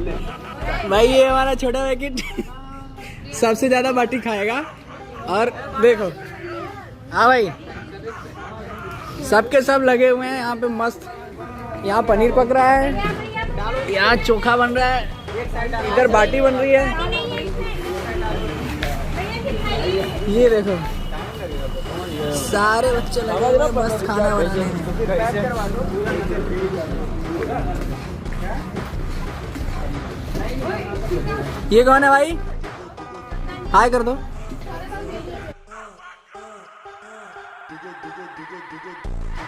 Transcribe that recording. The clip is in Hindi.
भाई ये हमारा छोटा पैकेट सबसे ज्यादा बाटी खाएगा। और देखो, हाँ भाई, सबके सब लगे हुए हैं यहाँ पे मस्त। यहाँ पनीर पक रहा है, यहाँ चोखा बन रहा है, इधर बाटी बन रही है। ये देखो सारे बच्चे लगे हुए हैं मस्त खाना बनाने में। ये कौन है भाई? हाय कर दो।